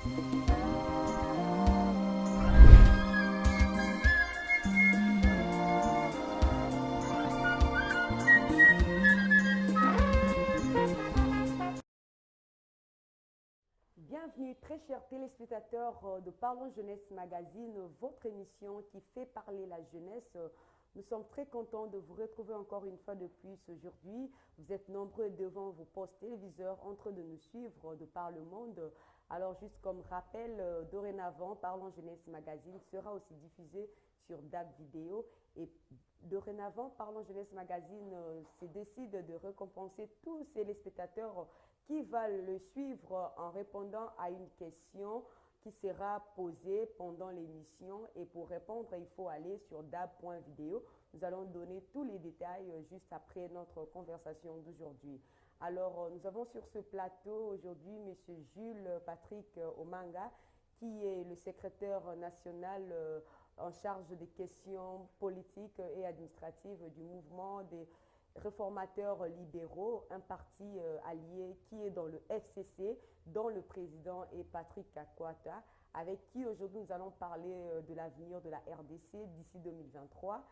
Bienvenue, très chers téléspectateurs de Parlons Jeunesse Magazine, votre émission qui fait parler la jeunesse. Nous sommes très contents de vous retrouver encore une fois de plus aujourd'hui. Vous êtes nombreux devant vos postes téléviseurs en train de nous suivre de par le monde. Alors, juste comme rappel, dorénavant, Parlons Jeunesse Magazine sera aussi diffusé sur DAB Vidéo. Et dorénavant, Parlons Jeunesse Magazine se décide de récompenser tous ces téléspectateurs qui va le suivre en répondant à une question qui sera posée pendant l'émission. Et pour répondre, il faut aller sur dab.video. Nous allons donner tous les détails juste après notre conversation d'aujourd'hui. Alors, nous avons sur ce plateau aujourd'hui M. Jules Patrick Omanga, qui est le secrétaire national en charge des questions politiques et administratives du mouvement des réformateurs libéraux, un parti allié qui est dans le FCC, dont le président est Patrick Kakwata, avec qui aujourd'hui nous allons parler de l'avenir de la RDC d'ici 2023.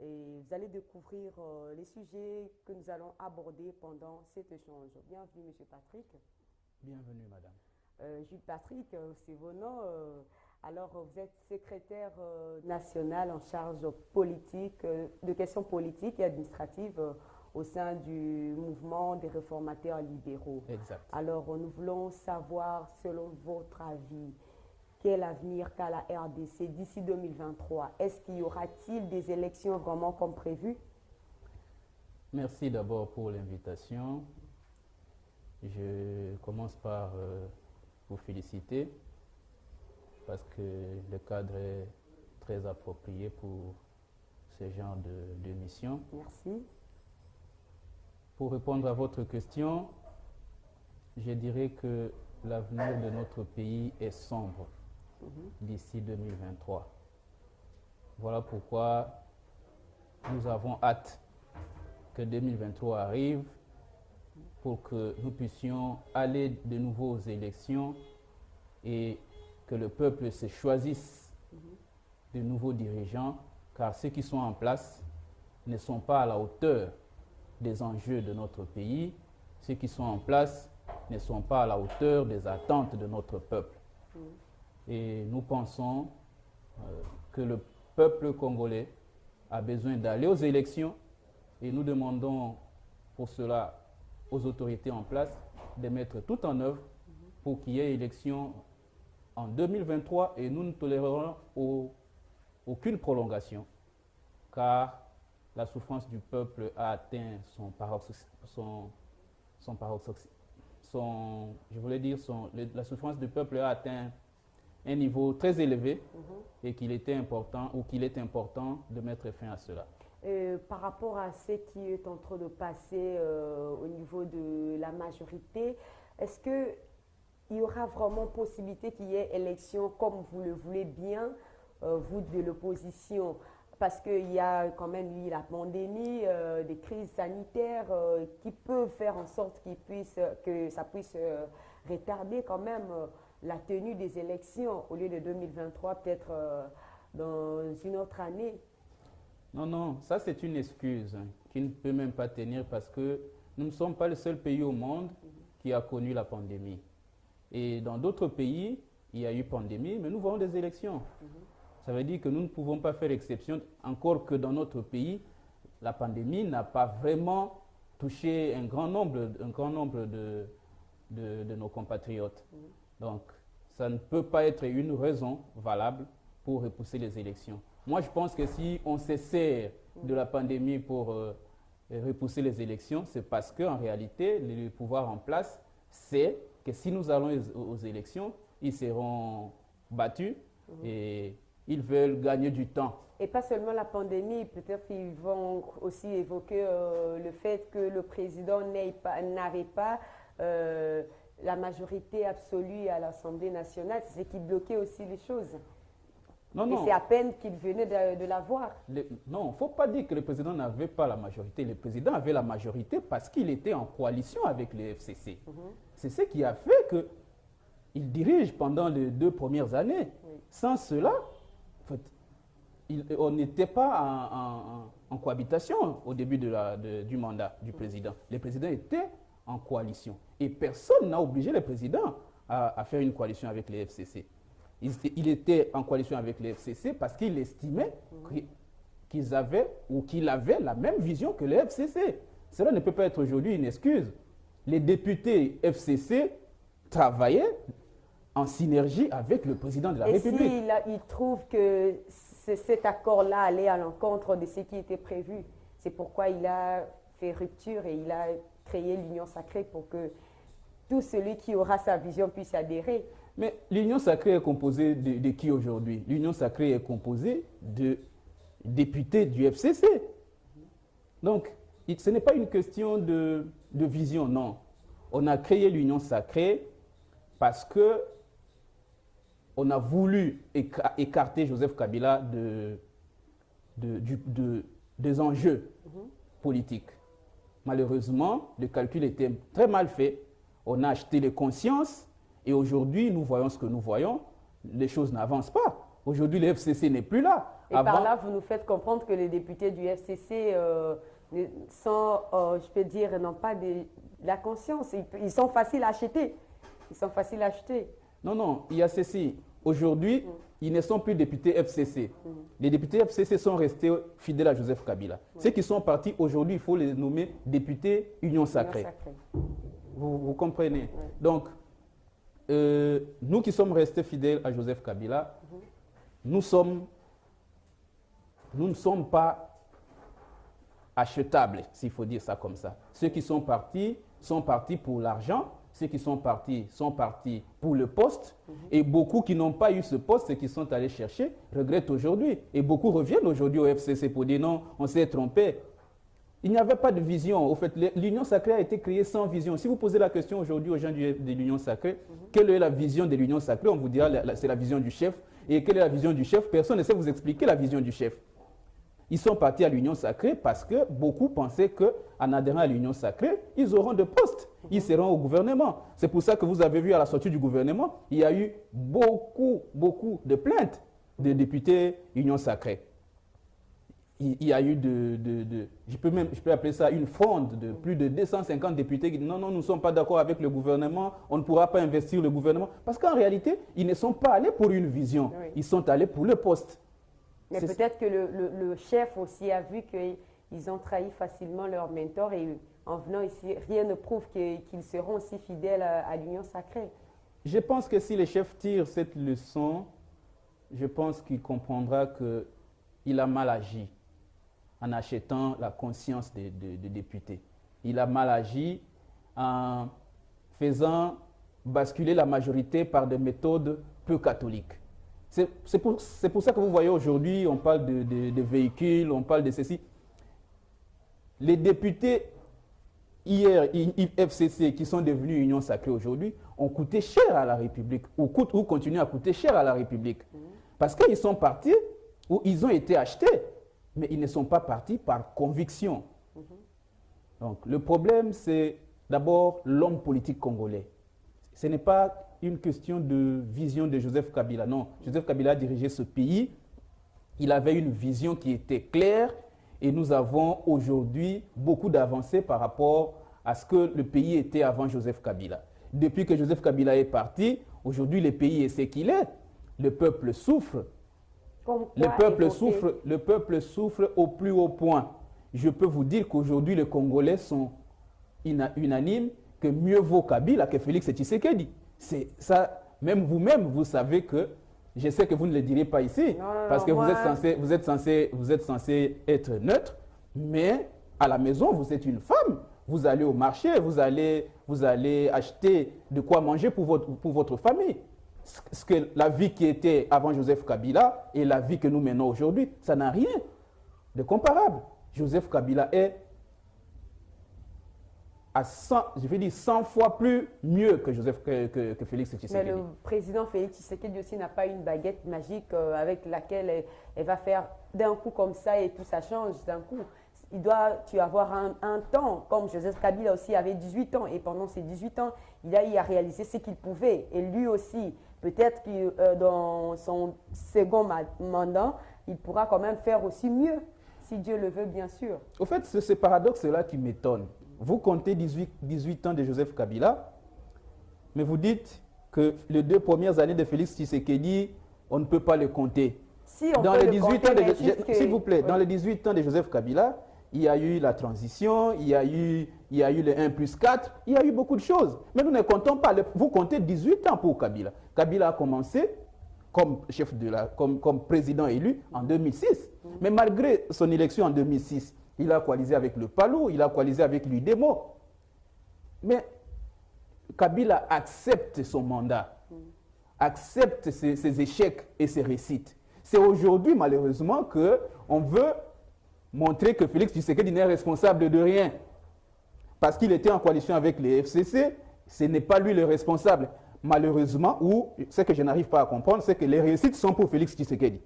Et vous allez découvrir les sujets que nous allons aborder pendant cet échange. Bienvenue, M. Patrick. Bienvenue, madame. Jules Patrick, c'est vos noms. Alors, vous êtes secrétaire national en charge politique, de questions politiques et administratives au sein du mouvement des réformateurs libéraux. Exact. Alors, nous voulons savoir, selon votre avis, quel avenir qu'a la RDC d'ici 2023? Est-ce qu'il y aura-t-il des élections vraiment comme prévu? Merci d'abord pour l'invitation. Je commence par vous féliciter parce que le cadre est très approprié pour ce genre de mission. Merci. Pour répondre à votre question, je dirais que l'avenir de notre pays est sombre d'ici 2023. Voilà pourquoi nous avons hâte que 2023 arrive pour que nous puissions aller de nouveau aux élections et que le peuple se choisisse de nouveaux dirigeants, car ceux qui sont en place ne sont pas à la hauteur des enjeux de notre pays. Ceux qui sont en place ne sont pas à la hauteur des attentes de notre peuple. Et nous pensons que le peuple congolais a besoin d'aller aux élections et nous demandons pour cela aux autorités en place de mettre tout en œuvre pour qu'il y ait élection en 2023 et nous ne tolérerons aucune prolongation car la souffrance du peuple a atteint la souffrance du peuple a atteint un niveau très élevé et qu'il est important de mettre fin à cela. Par rapport à ce qui est en train de passer au niveau de la majorité, est-ce qu'il y aura vraiment possibilité qu'il y ait élection comme vous le voulez bien, vous de l'opposition? Parce qu'il y a quand même eu la pandémie, des crises sanitaires qui peuvent faire en sorte que ça puisse retarder quand même la tenue des élections au lieu de 2023, peut-être dans une autre année. Non, ça c'est une excuse qui ne peut même pas tenir parce que nous ne sommes pas le seul pays au monde qui a connu la pandémie. Et dans d'autres pays, il y a eu pandémie, mais nous voyons des élections. Ça veut dire que nous ne pouvons pas faire exception, encore que dans notre pays, la pandémie n'a pas vraiment touché un grand nombre de nos compatriotes. Donc, ça ne peut pas être une raison valable pour repousser les élections. Moi, je pense que si on se sert de la pandémie pour repousser les élections, c'est parce qu'en réalité, le pouvoir en place sait que si nous allons aux élections, ils seront battus et ils veulent gagner du temps. Et pas seulement la pandémie, peut-être qu'ils vont aussi évoquer le fait que le président n'avait pas la majorité absolue à l'Assemblée nationale. C'est ce qui bloquait aussi les choses. Non. Et c'est à peine qu'il venait de l'avoir. Non, il ne faut pas dire que le président n'avait pas la majorité. Le président avait la majorité parce qu'il était en coalition avec le FCC. C'est ce qui a fait que il dirige pendant les 2 premières années. Oui. Sans cela, en fait, on n'était pas en cohabitation au début du mandat du président. Les présidents étaient en coalition. Et personne n'a obligé les présidents à faire une coalition avec les FCC. Il était en coalition avec les FCC parce qu'il estimait qu'il avait la même vision que les FCC. Cela ne peut pas être aujourd'hui une excuse. Les députés FCC travaillaient en synergie avec le président de la République. Et s'il trouve que cet accord-là allait à l'encontre de ce qui était prévu, c'est pourquoi il a fait rupture et il a créé l'Union sacrée pour que tout celui qui aura sa vision puisse adhérer. Mais l'Union sacrée est composée de qui aujourd'hui? L'Union sacrée est composée de députés du FCC. Donc, ce n'est pas une question de vision, non. On a créé l'Union sacrée parce que on a voulu écarter Joseph Kabila des enjeux politiques. Malheureusement, le calcul était très mal fait. On a acheté les consciences et aujourd'hui, nous voyons ce que nous voyons. Les choses n'avancent pas. Aujourd'hui, le FCC n'est plus là. Et par là, vous nous faites comprendre que les députés du FCC sont, je peux dire, n'ont pas de la conscience. Ils sont faciles à acheter. Ils sont faciles à acheter. Non, non, il y a ceci. Aujourd'hui, ils ne sont plus députés FCC. Les députés FCC sont restés fidèles à Joseph Kabila. Ceux qui sont partis aujourd'hui, il faut les nommer députés Union sacrée. Vous comprenez? Donc, nous qui sommes restés fidèles à Joseph Kabila, nous ne sommes pas achetables, s'il faut dire ça comme ça. Ceux qui sont partis pour l'argent. Ceux qui sont partis pour le poste. Et beaucoup qui n'ont pas eu ce poste et qui sont allés chercher regrettent aujourd'hui. Et beaucoup reviennent aujourd'hui au FCC pour dire non, on s'est trompé. Il n'y avait pas de vision. Au fait, l'Union sacrée a été créée sans vision. Si vous posez la question aujourd'hui aux gens de l'Union sacrée, quelle est la vision de l'Union sacrée? On vous dira c'est la vision du chef. Et quelle est la vision du chef? Personne ne sait vous expliquer la vision du chef. Ils sont partis à l'Union sacrée parce que beaucoup pensaient qu'en adhérant à l'Union sacrée, ils auront de postes. Ils seront au gouvernement. C'est pour ça que vous avez vu à la sortie du gouvernement, il y a eu beaucoup de plaintes de députés Union sacrée. Il y a eu je peux appeler ça une fronde de plus de 250 députés qui disent non, nous ne sommes pas d'accord avec le gouvernement, on ne pourra pas investir le gouvernement. Parce qu'en réalité, ils ne sont pas allés pour une vision, ils sont allés pour le poste. Mais peut-être que le chef aussi a vu qu'ils ont trahi facilement leur mentor et en venant ici, rien ne prouve qu'ils seront aussi fidèles à l'Union sacrée. Je pense que si le chef tire cette leçon, je pense qu'il comprendra qu'il a mal agi en achetant la conscience des députés. Il a mal agi en faisant basculer la majorité par des méthodes peu catholiques. C'est pour ça que vous voyez aujourd'hui, on parle de véhicules, on parle de ceci. Les députés hier, FCC, qui sont devenus Union sacrée aujourd'hui, ont coûté cher à la République, ou continuent à coûter cher à la République. Parce qu'ils sont partis, ou ils ont été achetés, mais ils ne sont pas partis par conviction. Donc le problème, c'est d'abord l'homme politique congolais. Ce n'est pas une question de vision de Joseph Kabila. Non, Joseph Kabila a dirigé ce pays. Il avait une vision qui était claire et nous avons aujourd'hui beaucoup d'avancées par rapport à ce que le pays était avant Joseph Kabila. Depuis que Joseph Kabila est parti, aujourd'hui le pays est ce qu'il est. Le peuple souffre. Le peuple souffre au plus haut point. Je peux vous dire qu'aujourd'hui les Congolais sont unanimes que mieux vaut Kabila que Félix Tshisekedi. C'est ça, même vous-même, vous savez que, je sais que vous ne le direz pas ici, parce que vous êtes censé être neutre, mais à la maison, vous êtes une femme. Vous allez au marché, vous allez acheter de quoi manger pour votre famille. Ce que la vie qui était avant Joseph Kabila et la vie que nous menons aujourd'hui, ça n'a rien de comparable. Joseph Kabila est à 100 fois plus mieux que Félix Tshisekedi. Mais le président Félix Tshisekedi aussi n'a pas une baguette magique avec laquelle elle va faire d'un coup comme ça et tout ça change d'un coup. tu avoir un temps, comme Joseph Kabila aussi avait 18 ans, et pendant ces 18 ans, il a eu à réaliser ce qu'il pouvait. Et lui aussi, peut-être que dans son second mandat, il pourra quand même faire aussi mieux, si Dieu le veut, bien sûr. Au fait, c'est ce paradoxe-là qui m'étonne. Vous comptez 18 ans de Joseph Kabila, mais vous dites que les 2 premières années de Félix Tshisekedi, on ne peut pas les compter. Si on peut le compter, s'il vous plaît, oui. Dans les 18 ans de Joseph Kabila, il y a eu la transition, il y a eu le 1+4, il y a eu beaucoup de choses. Mais nous ne comptons pas. Vous comptez 18 ans pour Kabila. Kabila a commencé comme comme président élu en 2006. Mais malgré son élection en 2006, il a coalisé avec le PALU, il a coalisé avec l'UDEMO. Mais Kabila accepte son mandat, accepte ses échecs et ses réussites. C'est aujourd'hui, malheureusement, qu'on veut montrer que Félix Tshisekedi n'est responsable de rien. Parce qu'il était en coalition avec les FCC, ce n'est pas lui le responsable. Malheureusement, ou ce que je n'arrive pas à comprendre, c'est que les réussites sont pour Félix Tshisekedi.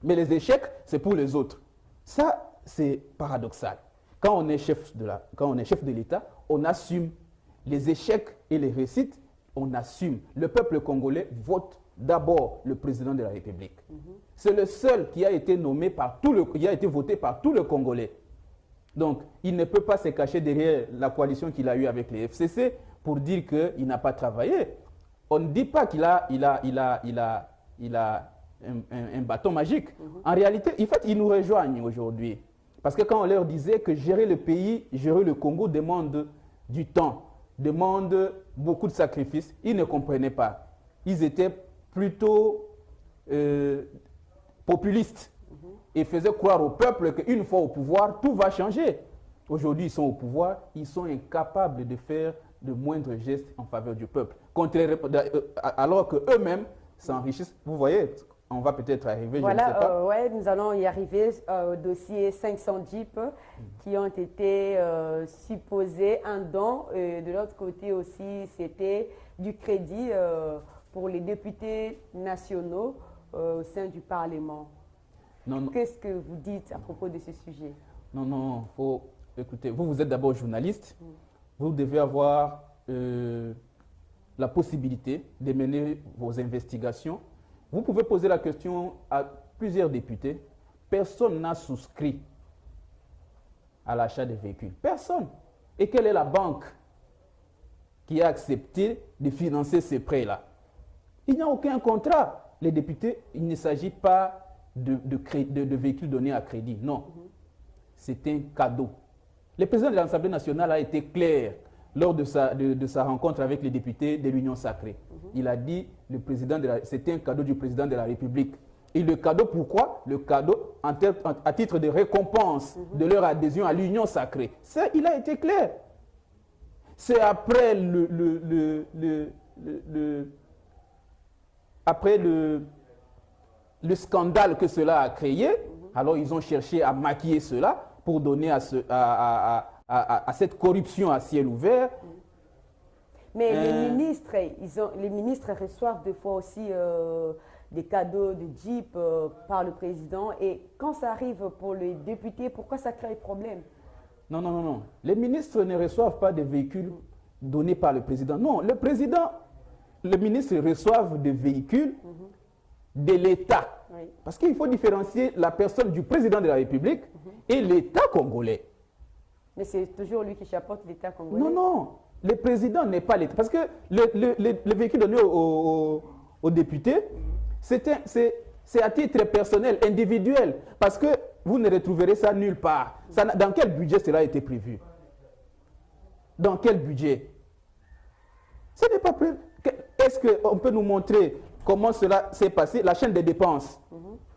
Mais les échecs, c'est pour les autres. Ça, c'est paradoxal. Quand on est chef de l'État, on assume les échecs et les réussites, on assume. Le peuple congolais vote d'abord le président de la République. C'est le seul qui a été qui a été voté par tout le Congolais. Donc, il ne peut pas se cacher derrière la coalition qu'il a eue avec les FCC pour dire qu'il n'a pas travaillé. On ne dit pas qu'il a un bâton magique. En réalité, en fait, ils nous rejoignent aujourd'hui. Parce que quand on leur disait que gérer le pays, gérer le Congo demande du temps, demande beaucoup de sacrifices, ils ne comprenaient pas. Ils étaient plutôt populistes et faisaient croire au peuple qu'une fois au pouvoir, tout va changer. Aujourd'hui, ils sont au pouvoir, ils sont incapables de faire de moindres gestes en faveur du peuple, alors qu'eux-mêmes s'enrichissent. Vous voyez, on va peut-être arriver, voilà, je ne sais pas. Ouais, nous allons y arriver au dossier 500 Jeeps qui ont été supposés un don. De l'autre côté aussi, c'était du crédit pour les députés nationaux au sein du Parlement. Qu'est-ce que vous dites à propos de ce sujet? Non, écoutez, vous êtes d'abord journaliste. Vous devez avoir la possibilité de mener vos investigations. Vous pouvez poser la question à plusieurs députés. Personne n'a souscrit à l'achat des véhicules. Personne. Et quelle est la banque qui a accepté de financer ces prêts-là? Il n'y a aucun contrat. Les députés, il ne s'agit pas de véhicules donnés à crédit. Non. C'est un cadeau. Le président de l'Assemblée nationale a été clair lors de sa rencontre avec les députés de l'Union sacrée. Il a dit que c'était un cadeau du président de la République. Et le cadeau, pourquoi? Le cadeau à titre de récompense de leur adhésion à l'Union sacrée. Ça, il a été clair. C'est après le scandale que cela a créé, alors ils ont cherché à maquiller cela pour donner à cette corruption à ciel ouvert. Mais les ministres reçoivent des fois aussi des cadeaux de Jeep par le président. Et quand ça arrive pour les députés, pourquoi ça crée problème? Non. Les ministres ne reçoivent pas des véhicules donnés par le président. Non, les ministres reçoivent des véhicules de l'État. Oui. Parce qu'il faut différencier la personne du président de la République et l'État congolais. Mais c'est toujours lui qui chapeaute l'État congolais. Non. Le président n'est pas l'État. Parce que le véhicule donné aux députés, c'est à titre personnel, individuel. Parce que vous ne retrouverez ça nulle part. Dans quel budget cela a été prévu? Dans quel budget? Ce n'est pas prévu. Est-ce qu'on peut nous montrer comment cela s'est passé, la chaîne des dépenses?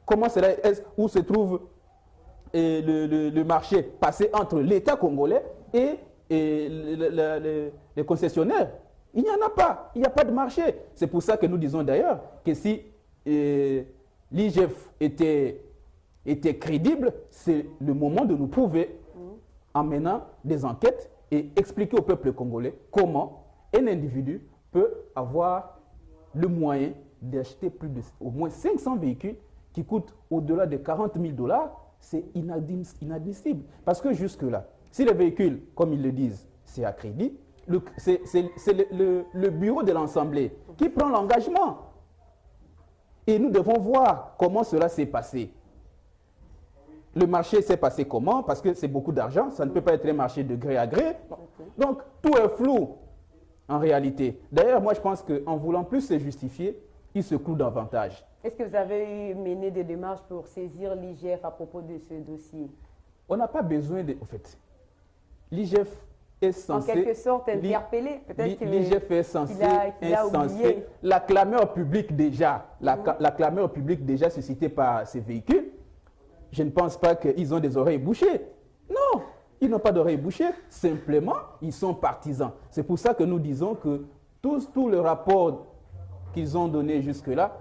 Comment cela où se trouve le marché passé entre l'État congolais et les concessionnaires? Il n'y en a pas. Il n'y a pas de marché. C'est pour ça que nous disons d'ailleurs que si l'IGF était crédible, c'est le moment de nous prouver en menant des enquêtes et expliquer au peuple congolais comment un individu peut avoir le moyen d'acheter au moins 500 véhicules qui coûtent au-delà de 40 000 $. C'est inadmissible. Parce que jusque-là, si les véhicules, comme ils le disent, c'est à crédit, c'est le bureau de l'Assemblée qui prend l'engagement. Et nous devons voir comment cela s'est passé. Le marché s'est passé comment? Parce que c'est beaucoup d'argent, ça ne peut pas être un marché de gré à gré. Donc, tout est flou en réalité. D'ailleurs, moi, je pense qu'en voulant plus se justifier, il se cloue davantage. Est-ce que vous avez mené des démarches pour saisir l'IGF à propos de ce dossier? On n'a pas besoin de... En fait, l'IGF est censé... En quelque sorte, interpeller. Peut-être que l'IGF est censé... qu'il a oublié. La clameur publique déjà, la clameur publique déjà suscitée par ces véhicules, je ne pense pas qu'ils ont des oreilles bouchées. Non, ils n'ont pas d'oreilles bouchées. Simplement, ils sont partisans. C'est pour ça que nous disons que tout le rapport qu'ils ont donné jusque-là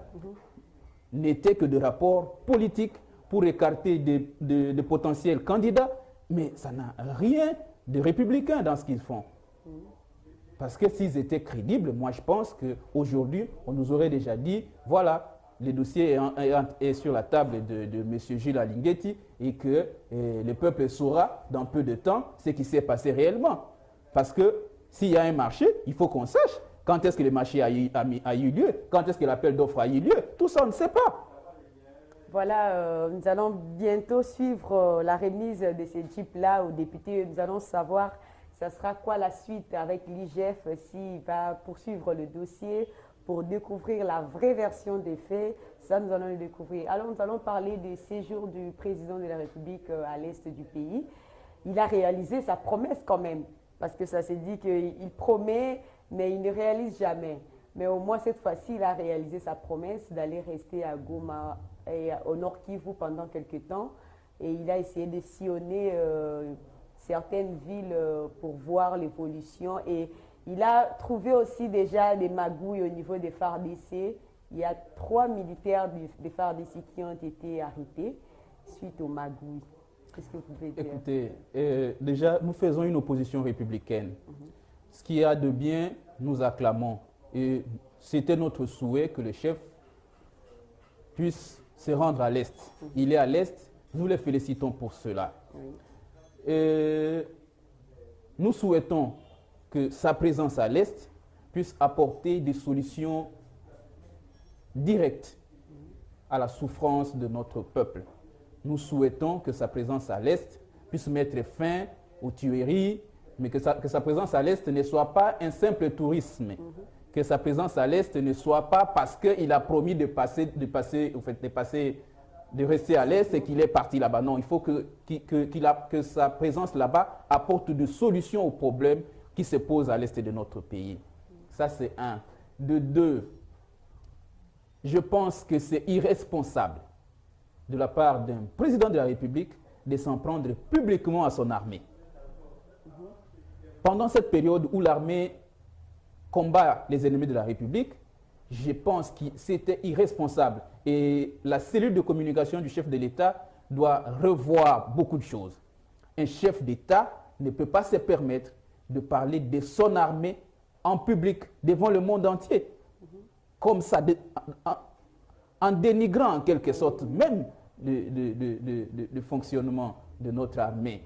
n'était que de rapports politiques pour écarter de potentiels candidats, mais ça n'a rien de républicain dans ce qu'ils font. Parce que s'ils étaient crédibles, moi je pense qu'aujourd'hui, on nous aurait déjà dit, voilà, le dossier est sur la table de M. Gilles Alinguetti et que le peuple saura dans peu de temps ce qui s'est passé réellement. Parce que s'il y a un marché, il faut qu'on sache quand est-ce que le marché a eu lieu, quand est-ce que l'appel d'offres a eu lieu. Tout ça, on ne sait pas. Voilà, nous allons bientôt suivre la remise de ces jeeps-là aux députés. Nous allons savoir ça sera quoi la suite avec l'IGF, s'il va poursuivre le dossier pour découvrir la vraie version des faits. Ça, nous allons le découvrir. Alors, nous allons parler du séjour du président de la République à l'est du pays. Il a réalisé sa promesse quand même, parce que ça s'est dit qu'il promet, mais il ne réalise jamais. Mais au moins, cette fois-ci, il a réalisé sa promesse d'aller rester à Goma et au Nord Kivu pendant quelques temps. Et il a essayé de sillonner certaines villes pour voir l'évolution. Et il a trouvé aussi déjà des magouilles au niveau des FARDC. Il y a 3 militaires des FARDC qui ont été arrêtés suite aux magouilles. Qu'est-ce que vous pouvez dire? Écoutez, déjà, nous faisons une opposition républicaine. Ce qu'il y a de bien, nous acclamons. Et c'était notre souhait que le chef puisse se rendre à l'Est. Il est à l'Est, nous les félicitons pour cela. Et nous souhaitons que sa présence à l'Est puisse apporter des solutions directes à la souffrance de notre peuple. Nous souhaitons que sa présence à l'Est puisse mettre fin aux tueries, mais que sa présence à l'Est ne soit pas un simple tourisme. Que sa présence à l'Est ne soit pas parce qu'il a promis de rester à l'Est et qu'il est parti là-bas. Non, il faut que sa présence là-bas apporte des solutions aux problèmes qui se posent à l'Est de notre pays. Ça, c'est un. De deux, je pense que c'est irresponsable de la part d'un président de la République de s'en prendre publiquement à son armée. Pendant cette période où l'armée combat les ennemis de la République, je pense que c'était irresponsable. Et la cellule de communication du chef de l'État doit revoir beaucoup de choses. Un chef d'État ne peut pas se permettre de parler de son armée en public devant le monde entier. Comme ça, en dénigrant en quelque sorte même le fonctionnement de notre armée.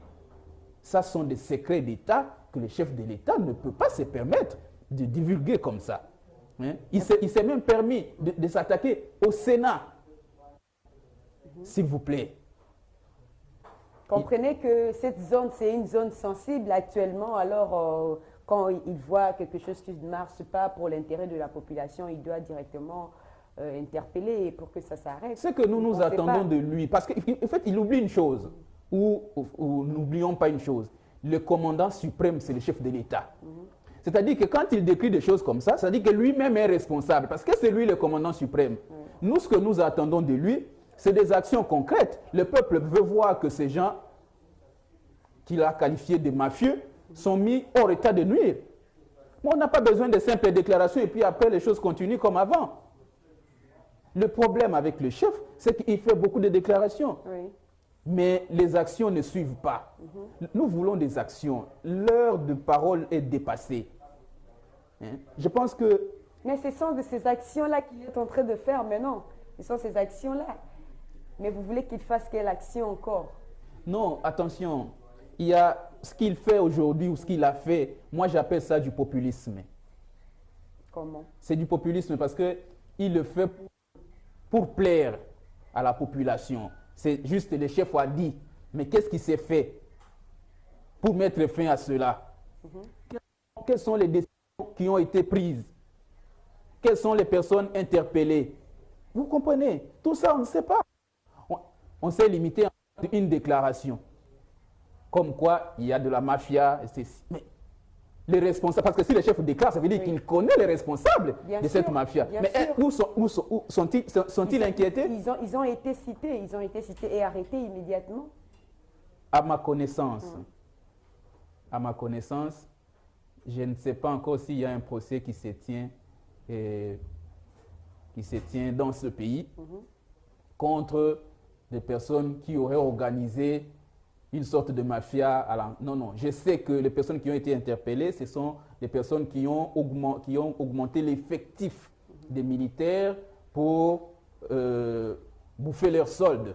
Ça sont des secrets d'État que le chef de l'État ne peut pas se permettre de divulguer comme ça. Il s'est même permis de s'attaquer au Sénat. S'il vous plaît. Comprenez que cette zone, c'est une zone sensible actuellement. Alors, quand il voit quelque chose qui ne marche pas pour l'intérêt de la population, il doit directement interpeller pour que ça s'arrête. Ce que nous attendons de lui, parce qu'en fait, il oublie une chose, ou n'oublions pas une chose. Le commandant suprême, c'est le chef de l'État. C'est-à-dire que quand il décrit des choses comme ça, ça dit que lui-même est responsable, parce que c'est lui le commandant suprême. Nous, ce que nous attendons de lui, c'est des actions concrètes. Le peuple veut voir que ces gens qu'il a qualifiés de mafieux sont mis hors état de nuire. Mais on n'a pas besoin de simples déclarations et puis après les choses continuent comme avant. Le problème avec le chef, c'est qu'il fait beaucoup de déclarations. Mais les actions ne suivent pas. Nous voulons des actions. L'heure de parole est dépassée. Je pense que... Mais ce sont de ces actions-là qu'il est en train de faire maintenant. Ce sont ces actions-là. Mais vous voulez qu'il fasse quelle action encore? Non, attention, il y a ce qu'il fait aujourd'hui ou ce qu'il a fait, moi j'appelle ça du populisme. Comment? C'est du populisme parce qu'il le fait pour plaire à la population. C'est juste le chef a dit, mais qu'est-ce qui s'est fait pour mettre fin à cela? Quelles sont les décisions qui ont été prises? Quelles sont les personnes interpellées? Vous comprenez? Tout ça, on ne sait pas. On s'est limité à une déclaration. Comme quoi, il y a de la mafia. Mais les responsables, parce que si le chef déclare, ça veut dire qu'il connaît les responsables de cette mafia. Mais où sont-ils inquiétés? Ils ont été cités et arrêtés immédiatement. À ma connaissance, je ne sais pas encore s'il y a un procès qui se tient dans ce pays contre des personnes qui auraient organisé une sorte de mafia. Non, je sais que les personnes qui ont été interpellées, ce sont des personnes qui ont augmenté l'effectif des militaires pour bouffer leur solde.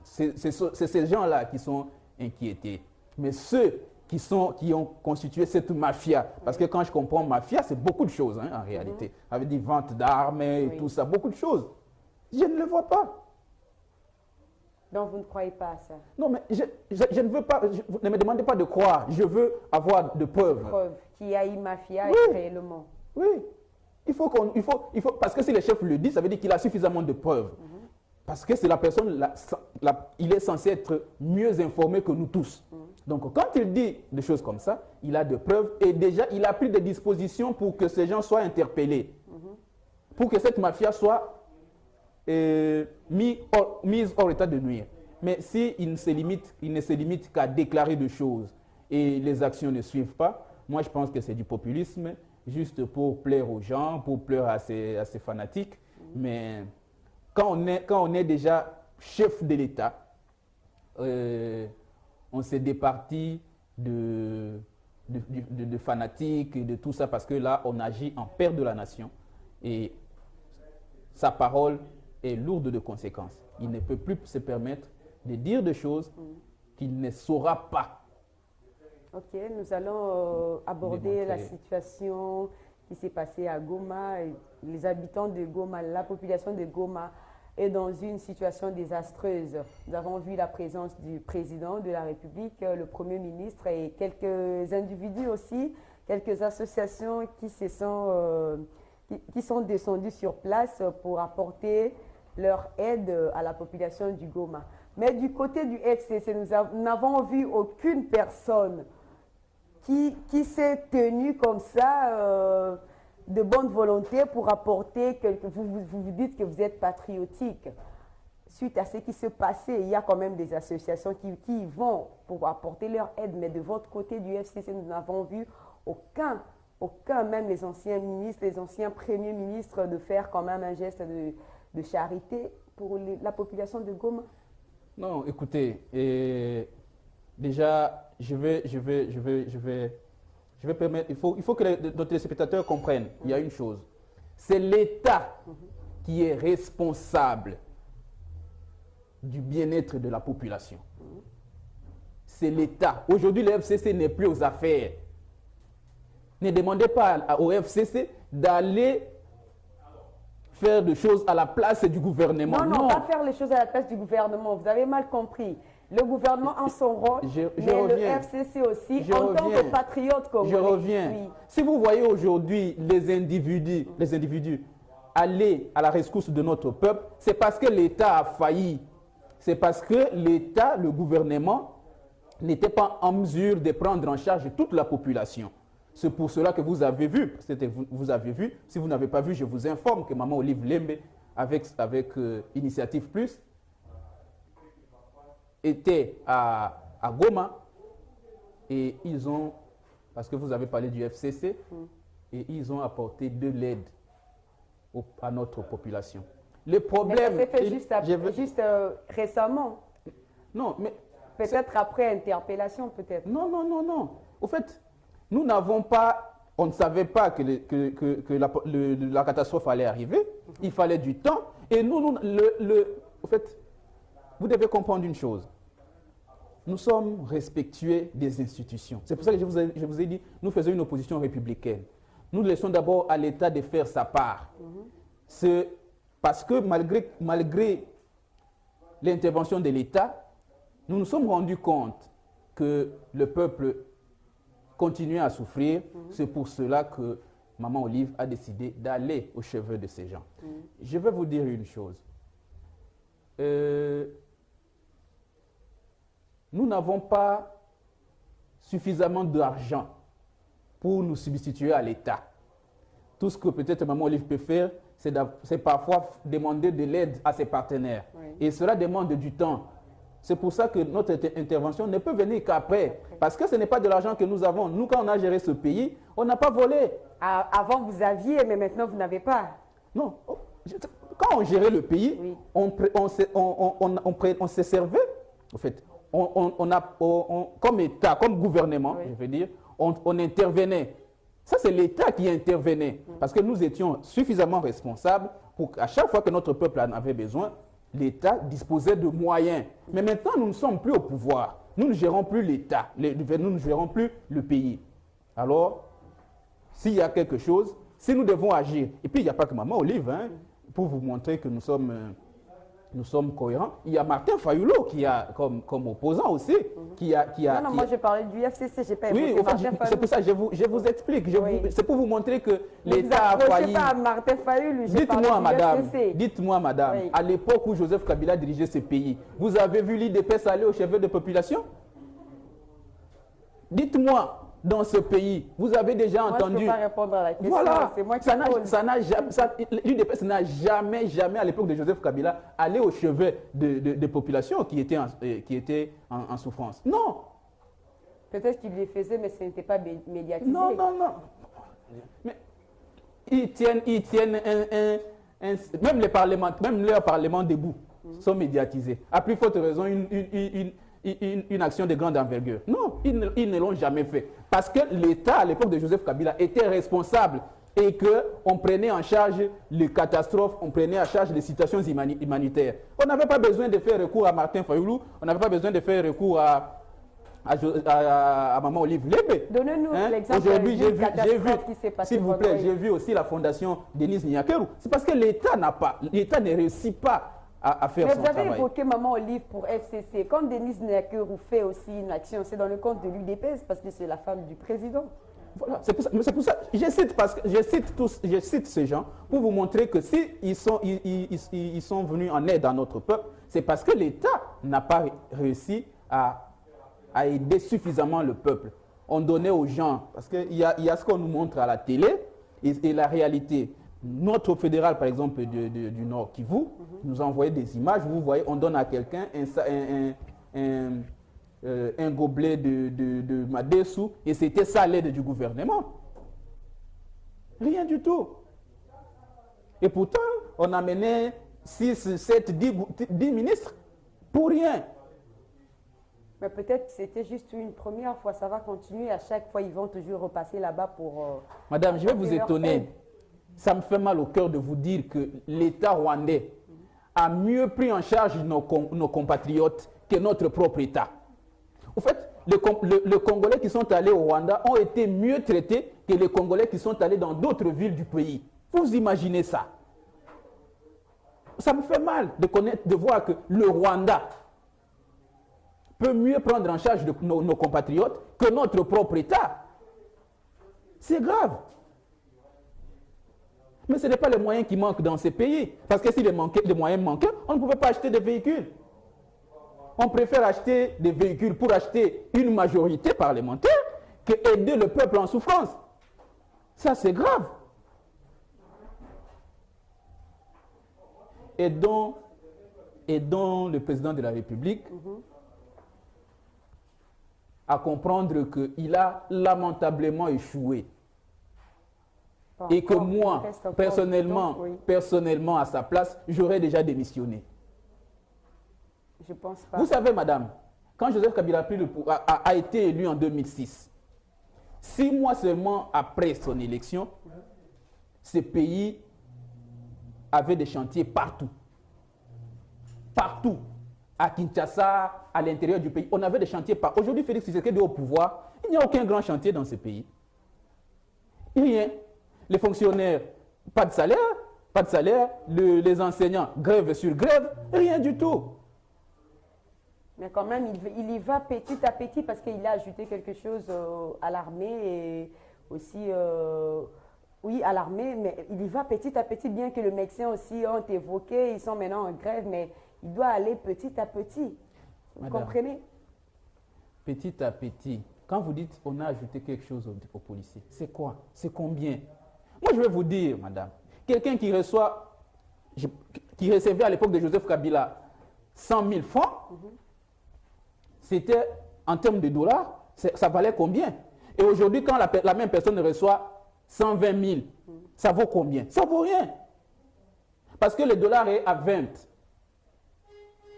C'est ces gens-là qui sont inquiétés. Mais ceux qui ont constitué cette mafia, parce que quand je comprends mafia, c'est beaucoup de choses en réalité, avec des ventes d'armes et tout ça, beaucoup de choses. Je ne le vois pas. Donc vous ne croyez pas à ça? Non, mais je ne veux pas, ne me demandez pas de croire, je veux avoir de preuves. Preuves qu'il y a eu mafia réellement. Oui, il faut, parce que si le chef le dit, ça veut dire qu'il a suffisamment de preuves. Parce que c'est la personne, il est censé être mieux informé que nous tous. Donc quand il dit des choses comme ça, il a des preuves et déjà il a pris des dispositions pour que ces gens soient interpellés. Pour que cette mafia soit mise hors état de nuire. Mais s'il ne se limite qu'à déclarer des choses et les actions ne suivent pas, moi je pense que c'est du populisme, juste pour plaire aux gens, pour plaire à ces fanatiques. Mais quand on est déjà chef de l'État, on s'est départi de fanatiques et de tout ça parce que là, on agit en père de la nation et sa parole est lourde de conséquences. Il ne peut plus se permettre de dire des choses qu'il ne saura pas. Ok, nous allons aborder la situation qui s'est passée à Goma. Les habitants de Goma, la population de Goma est dans une situation désastreuse. Nous avons vu la présence du président de la République, le Premier ministre et quelques individus aussi, quelques associations qui sont descendus sur place pour apporter leur aide à la population du Goma. Mais du côté du FCC, nous n'avons vu aucune personne qui s'est tenue comme ça de bonne volonté pour apporter vous dites que vous êtes patriotique. Suite à ce qui se passait, il y a quand même des associations qui y vont pour apporter leur aide. Mais de votre côté du FCC, nous n'avons vu aucun, même les anciens ministres, les anciens premiers ministres, de faire quand même un geste de charité pour la population de Goma. Non, écoutez, déjà, je vais permettre, il faut que nos téléspectateurs comprennent. Il y a une chose, c'est l'État qui est responsable du bien-être de la population. C'est l'État. Aujourd'hui, le FCC n'est plus aux affaires. Ne demandez pas au FCC d'aller faire des choses à la place du gouvernement. Non, pas faire les choses à la place du gouvernement. Vous avez mal compris. Le gouvernement a son rôle, mais le FCC aussi, en tant que patriote congolais. Je reviens. Oui. Si vous voyez aujourd'hui les individus aller à la rescousse de notre peuple, c'est parce que l'État a failli. C'est parce que l'État, le gouvernement, n'était pas en mesure de prendre en charge toute la population. C'est pour cela que vous avez vu, vous avez vu, si vous n'avez pas vu, je vous informe que Maman Olive Lembe, avec Initiative Plus, était à Goma et ils ont, parce que vous avez parlé du FCC, et ils ont apporté de l'aide à notre population. Le problème... Mais ça s'est fait juste récemment. Non, mais... Peut-être après interpellation, peut-être. Non. Au fait, nous n'avons pas... On ne savait pas que la catastrophe allait arriver. Il fallait du temps. Et nous au fait, vous devez comprendre une chose. Nous sommes respectueux des institutions. C'est pour ça que je vous ai dit, nous faisons une opposition républicaine. Nous laissons d'abord à l'État de faire sa part. C'est parce que malgré l'intervention de l'État, nous nous sommes rendus compte que le peuple continuait à souffrir. C'est pour cela que Maman Olive a décidé d'aller au chevet de ces gens. Je vais vous dire une chose. Nous n'avons pas suffisamment d'argent pour nous substituer à l'État. Tout ce que peut-être Maman Olive peut faire, c'est parfois demander de l'aide à ses partenaires. Oui. Et cela demande du temps. C'est pour ça que notre intervention ne peut venir qu'après. Parce que ce n'est pas de l'argent que nous avons. Nous, quand on a géré ce pays, on n'a pas volé. Avant, vous aviez, mais maintenant, vous n'avez pas. Non. Quand on gérait le pays, oui, on se servait, en fait, comme État, comme gouvernement, oui, je veux dire, on intervenait. Ça, c'est l'État qui intervenait. Parce que nous étions suffisamment responsables pour qu'à chaque fois que notre peuple en avait besoin, l'État disposait de moyens. Mais maintenant, nous ne sommes plus au pouvoir. Nous ne gérons plus l'État. Nous ne gérons plus le pays. Alors, s'il y a quelque chose, si nous devons agir, et puis il n'y a pas que Maman Olive, hein, pour vous montrer que nous sommes cohérents, il y a Martin Fayulu qui a comme opposant aussi, Non, moi je parlais du FCC, je n'ai pas évoqué Martin Fayulu. C'est pour ça que je vous explique, c'est pour vous montrer que l'État a failli. Pas Martin Fayulu, Dites-moi madame, oui, à l'époque où Joseph Kabila dirigeait ce pays, vous avez vu l'IDPS aller au chevet de population? Dites-moi, dans ce pays, vous avez déjà entendu. Je ne peux pas répondre à la question. Voilà, c'est moi qui l'UDPS n'a jamais, à l'époque de Joseph Kabila, allé au chevet de populations qui étaient en souffrance. Non. Peut-être qu'il les faisait, mais ce n'était pas médiatisé. Non. Mais ils tiennent même leurs parlements debout sont médiatisés. À plus forte raison, une action de grande envergure. Non, ils ne l'ont jamais fait. Parce que l'État, à l'époque de Joseph Kabila, était responsable et qu'on prenait en charge les catastrophes, on prenait en charge les situations humanitaires. On n'avait pas besoin de faire recours à Martin Fayulu, on n'avait pas besoin de faire recours à Maman Olive Lébé. Donnez-nous l'exemple d'une catastrophe qui s'est passée. S'il vous plaît, j'ai vu aussi la fondation Denise Niakeru. C'est parce que l'État ne réussit pas à faire son travail. Vous avez évoqué Maman Olive pour FCC. Quand Denise Niakeru fait aussi une action, c'est dans le compte de l'UDPS parce que c'est la femme du président. Voilà, c'est pour ça. Je cite ces gens pour vous montrer que s'ils sont venus en aide à notre peuple, c'est parce que l'État n'a pas réussi à aider suffisamment le peuple. On donnait aux gens, parce qu'il y a ce qu'on nous montre à la télé et la réalité. Notre fédéral, par exemple, du Nord Kivu, nous a envoyé des images. Vous voyez, on donne à quelqu'un un gobelet de Madessou et c'était ça l'aide du gouvernement. Rien du tout. Et pourtant, on a mené 6, 7, 10 ministres pour rien. Mais peut-être que c'était juste une première fois. Ça va continuer. À chaque fois, ils vont toujours repasser là-bas pour... Madame, je vais vous étonner. Ça me fait mal au cœur de vous dire que l'État rwandais a mieux pris en charge nos compatriotes que notre propre État. En fait, les Congolais qui sont allés au Rwanda ont été mieux traités que les Congolais qui sont allés dans d'autres villes du pays. Vous imaginez ça? Ça me fait mal de voir que le Rwanda peut mieux prendre en charge nos compatriotes que notre propre État. C'est grave. Mais ce n'est pas les moyens qui manquent dans ces pays. Parce que si les moyens manquaient, on ne pouvait pas acheter des véhicules. On préfère acheter des véhicules pour acheter une majorité parlementaire que aider le peuple en souffrance. Ça, c'est grave. Et donc le président de la République à comprendre qu'il a lamentablement échoué. Et que moi, personnellement, à sa place, j'aurais déjà démissionné. Je pense pas. Vous savez, madame, quand Joseph Kabila a été élu en 2006, 6 mois seulement après son élection, ce pays avait des chantiers partout. Partout. à Kinshasa, à l'intérieur du pays. On avait des chantiers par. Aujourd'hui, Félix Tshisekedi est au pouvoir. Il n'y a aucun grand chantier dans ce pays. Rien. Les fonctionnaires, pas de salaire. Pas de salaire. Les enseignants, grève sur grève. Rien du tout. Mais quand même, il y va petit à petit parce qu'il a ajouté quelque chose à l'armée et aussi, oui, à l'armée, mais il y va petit à petit, bien que les médecins aussi ont évoqué, ils sont maintenant en grève, mais il doit aller petit à petit. Vous Madame, comprenez? Petit à petit. Quand vous dites on a ajouté quelque chose aux policiers, c'est quoi? C'est combien? Moi, je vais vous dire, madame, quelqu'un qui recevait à l'époque de Joseph Kabila 100 000 francs, c'était, en termes de dollars, ça valait combien? Et aujourd'hui, quand la même personne reçoit 120 000, ça vaut combien? Ça vaut rien. Parce que le dollar est à 20.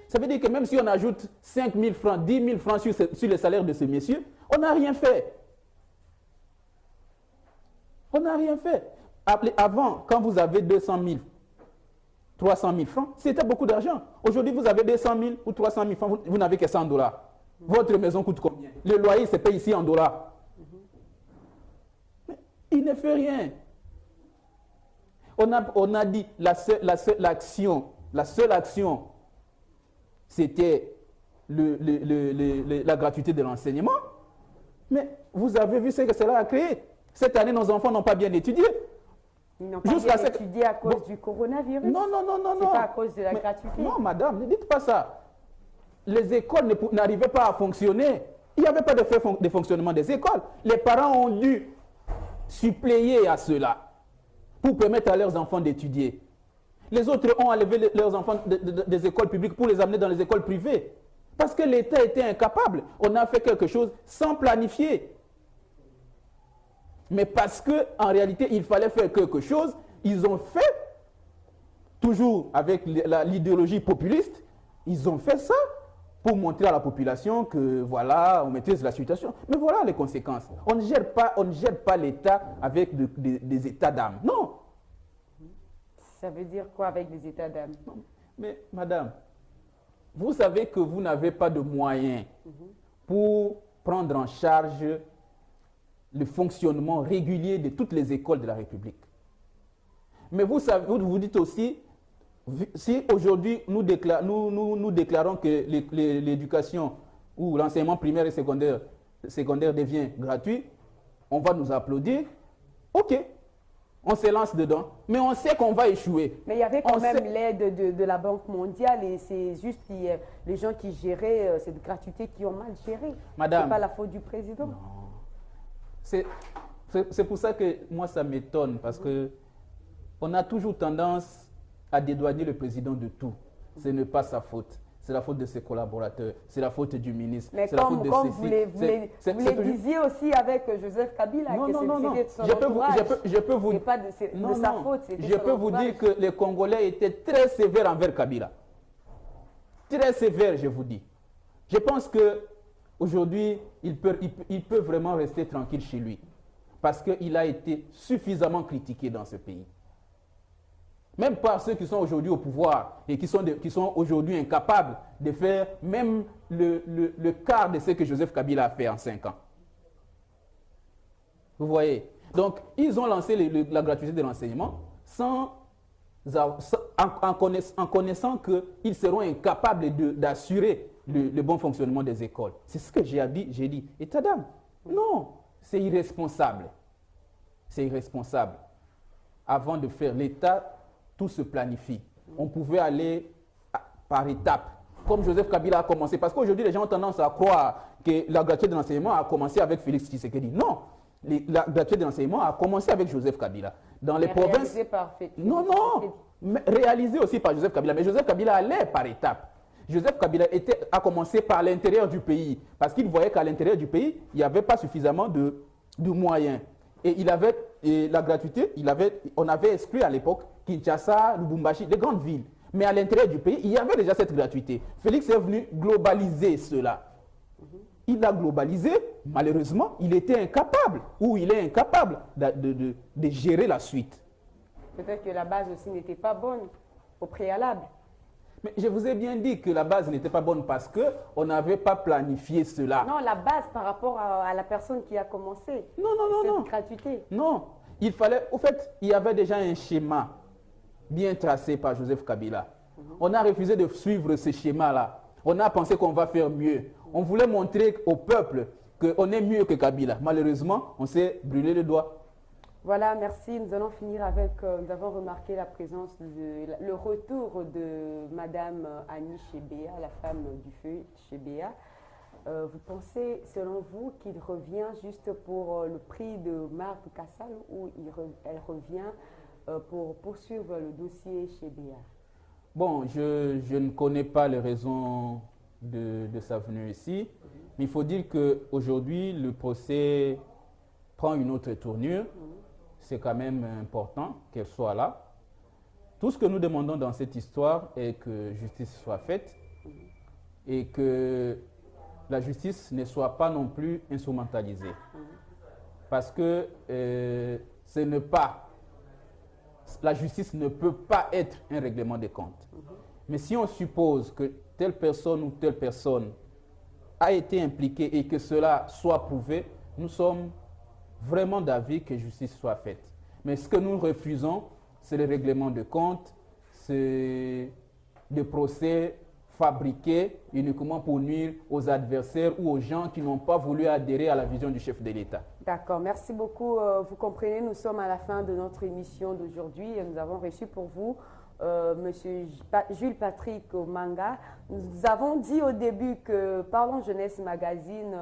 Ça veut dire que même si on ajoute 5 000 francs, 10 000 francs sur le salaire de ces messieurs, on n'a rien fait. On n'a rien fait. Avant, quand vous avez 200 000, 300 000 francs, c'était beaucoup d'argent. Aujourd'hui, vous avez 200 000 ou 300 000 francs, vous n'avez que 100 dollars. Votre maison coûte combien? Le loyer se paye ici en dollars. Mais il ne fait rien. On a dit la seule action, c'était la gratuité de l'enseignement. Mais vous avez vu ce que cela a créé. Cette année, nos enfants n'ont pas bien étudié. Ils n'ont pas bien étudié à cause du coronavirus. Non. C'est pas à cause de la gratuité. Non, madame, ne dites pas ça. Les écoles n'arrivaient pas à fonctionner. Il n'y avait pas de fonctionnement des écoles. Les parents ont dû suppléer à cela pour permettre à leurs enfants d'étudier. Les autres ont enlevé leurs enfants des écoles publiques pour les amener dans les écoles privées. Parce que l'État était incapable. On a fait quelque chose sans planifier. Mais parce qu'en réalité, il fallait faire quelque chose, ils ont fait, toujours avec l'idéologie populiste, ils ont fait ça pour montrer à la population que voilà, on maîtrise la situation. Mais voilà les conséquences. On ne gère pas l'État avec des états d'âme. Non. Ça veut dire quoi avec des états d'âme? Mais madame, vous savez que vous n'avez pas de moyens pour prendre en charge le fonctionnement régulier de toutes les écoles de la République. Mais vous savez, vous dites aussi, si aujourd'hui nous déclarons que l'éducation ou l'enseignement primaire et secondaire devient gratuit, on va nous applaudir. Ok, on se lance dedans, mais on sait qu'on va échouer. Mais il y avait quand même l'aide de la Banque mondiale et c'est juste les gens qui géraient cette gratuité qui ont mal géré. Madame, c'est pas la faute du président. Non. C'est pour ça que moi ça m'étonne parce que on a toujours tendance à dédouaner le président de tout. Ce n'est pas sa faute. C'est la faute de ses collaborateurs, c'est la faute du ministre. Mais c'est la faute de vous le disiez aussi avec Joseph Kabila, non, que non. Je peux vous dire que les Congolais étaient très sévères envers Kabila. Très sévères, je vous dis. Je pense qu'aujourd'hui, il peut vraiment rester tranquille chez lui. Parce qu'il a été suffisamment critiqué dans ce pays. Même par ceux qui sont aujourd'hui au pouvoir et qui sont aujourd'hui incapables de faire même le quart de ce que Joseph Kabila a fait en 5 ans. Vous voyez? Donc, ils ont lancé la gratuité de l'enseignement en connaissant qu'ils seront incapables d'assurer le bon fonctionnement des écoles. C'est ce que j'ai dit. État d'âme. Non, c'est irresponsable. C'est irresponsable. Avant de faire l'État, tout se planifie. On pouvait aller par étapes, comme Joseph Kabila a commencé. Parce qu'aujourd'hui, les gens ont tendance à croire que la gratuité de l'enseignement a commencé avec Félix Tshisekedi. Non, la gratuité de l'enseignement a commencé avec Joseph Kabila. Dans les provinces... Non, réalisé aussi par Joseph Kabila. Mais Joseph Kabila allait par étapes. Joseph Kabila a commencé par l'intérieur du pays. Parce qu'il voyait qu'à l'intérieur du pays, il n'y avait pas suffisamment de moyens. Et la gratuité, on avait exclu à l'époque Kinshasa, Lubumbashi, les grandes villes. Mais à l'intérieur du pays, il y avait déjà cette gratuité. Félix est venu globaliser cela. Il a globalisé, malheureusement, il était incapable, ou il est incapable de gérer la suite. Peut-être que la base aussi n'était pas bonne au préalable. Mais je vous ai bien dit que la base n'était pas bonne parce qu'on n'avait pas planifié cela. Non, la base par rapport à la personne qui a commencé. Non, cette gratuité. Non, il fallait, au fait, il y avait déjà un schéma bien tracé par Joseph Kabila. On a refusé de suivre ce schéma-là. On a pensé qu'on va faire mieux. On voulait montrer au peuple qu'on est mieux que Kabila. Malheureusement, on s'est brûlé les doigts. Voilà, merci. Nous allons finir avec, nous avons remarqué la présence, le retour de Madame Annie Chebea, la femme du feu Chebea. Vous pensez, selon vous, qu'il revient juste pour le prix de Marc Cassal ou elle revient pour poursuivre le dossier Chebea? Bon, je ne connais pas les raisons de sa venue ici, mais il faut dire qu'aujourd'hui, le procès prend une autre tournure. C'est quand même important qu'elle soit là. Tout ce que nous demandons dans cette histoire est que justice soit faite et que la justice ne soit pas non plus instrumentalisée. Parce que la justice ne peut pas être un règlement des comptes. Mais si on suppose que telle personne ou telle personne a été impliquée et que cela soit prouvé, nous sommes vraiment d'avis que justice soit faite. Mais ce que nous refusons, c'est le règlement de compte, c'est des procès fabriqués uniquement pour nuire aux adversaires ou aux gens qui n'ont pas voulu adhérer à la vision du chef de l'État. D'accord, merci beaucoup. Vous comprenez, nous sommes à la fin de notre émission d'aujourd'hui et nous avons reçu pour vous Monsieur Jules Patrick Manga. Nous avons dit au début que Parlons Jeunesse Magazine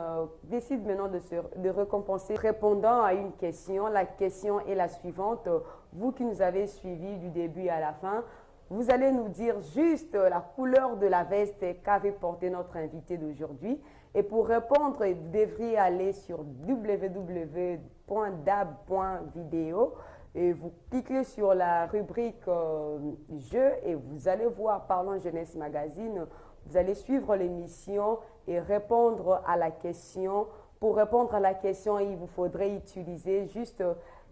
décide maintenant de récompenser répondant à une question. La question est la suivante. Vous qui nous avez suivis du début à la fin, vous allez nous dire juste la couleur de la veste qu'avait porté notre invité d'aujourd'hui. Et pour répondre, vous devriez aller sur www.dab.video. Et vous cliquez sur la rubrique Jeux et vous allez voir Parlons Jeunesse Magazine. Vous allez suivre l'émission et répondre à la question. Pour répondre à la question, il vous faudrait utiliser juste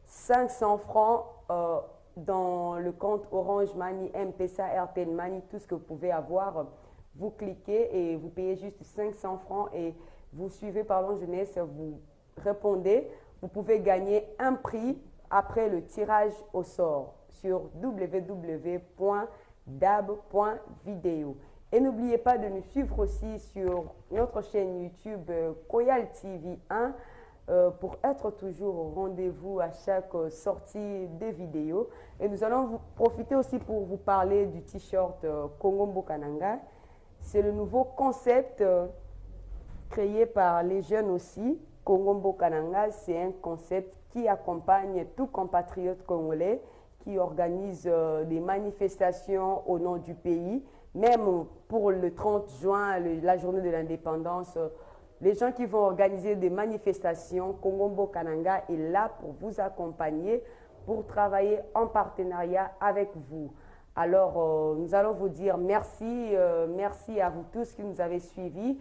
500 francs dans le compte Orange Money, M-Pesa, RTL Money, tout ce que vous pouvez avoir. Vous cliquez et vous payez juste 500 francs et vous suivez Parlons Jeunesse, vous répondez. Vous pouvez gagner un prix après le tirage au sort sur www.dab.video. Et n'oubliez pas de nous suivre aussi sur notre chaîne YouTube Koyal TV 1 pour être toujours au rendez-vous à chaque sortie de vidéos. Et nous allons vous profiter aussi pour vous parler du t-shirt Congo Mbokananga. C'est le nouveau concept créé par les jeunes aussi. Congo Mbokananga, c'est un concept qui accompagne tout compatriote congolais qui organise des manifestations au nom du pays. Même pour le 30 juin, la journée de l'indépendance, les gens qui vont organiser des manifestations, Congo Mbokananga est là pour vous accompagner, pour travailler en partenariat avec vous. Alors, nous allons vous dire merci, merci à vous tous qui nous avez suivis.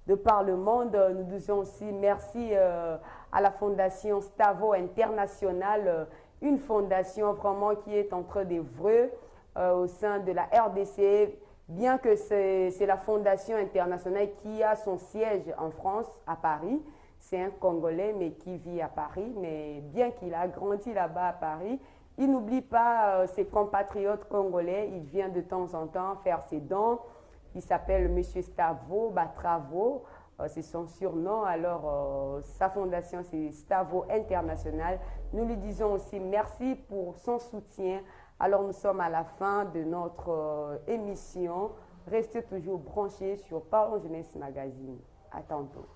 De par le monde, nous disons aussi merci à la fondation Stavo International, une fondation vraiment qui est en train d'œuvrer au sein de la RDC, bien que c'est la fondation internationale qui a son siège en France, à Paris. C'est un Congolais, mais qui vit à Paris, mais bien qu'il a grandi là-bas à Paris, il n'oublie pas ses compatriotes congolais. Il vient de temps en temps faire ses dons. Il s'appelle M. Stavo Batravo, c'est son surnom. Alors, sa fondation, c'est Stavo International. Nous lui disons aussi merci pour son soutien. Alors, nous sommes à la fin de notre émission. Restez toujours branchés sur Parlons Jeunesse Magazine. À tantôt.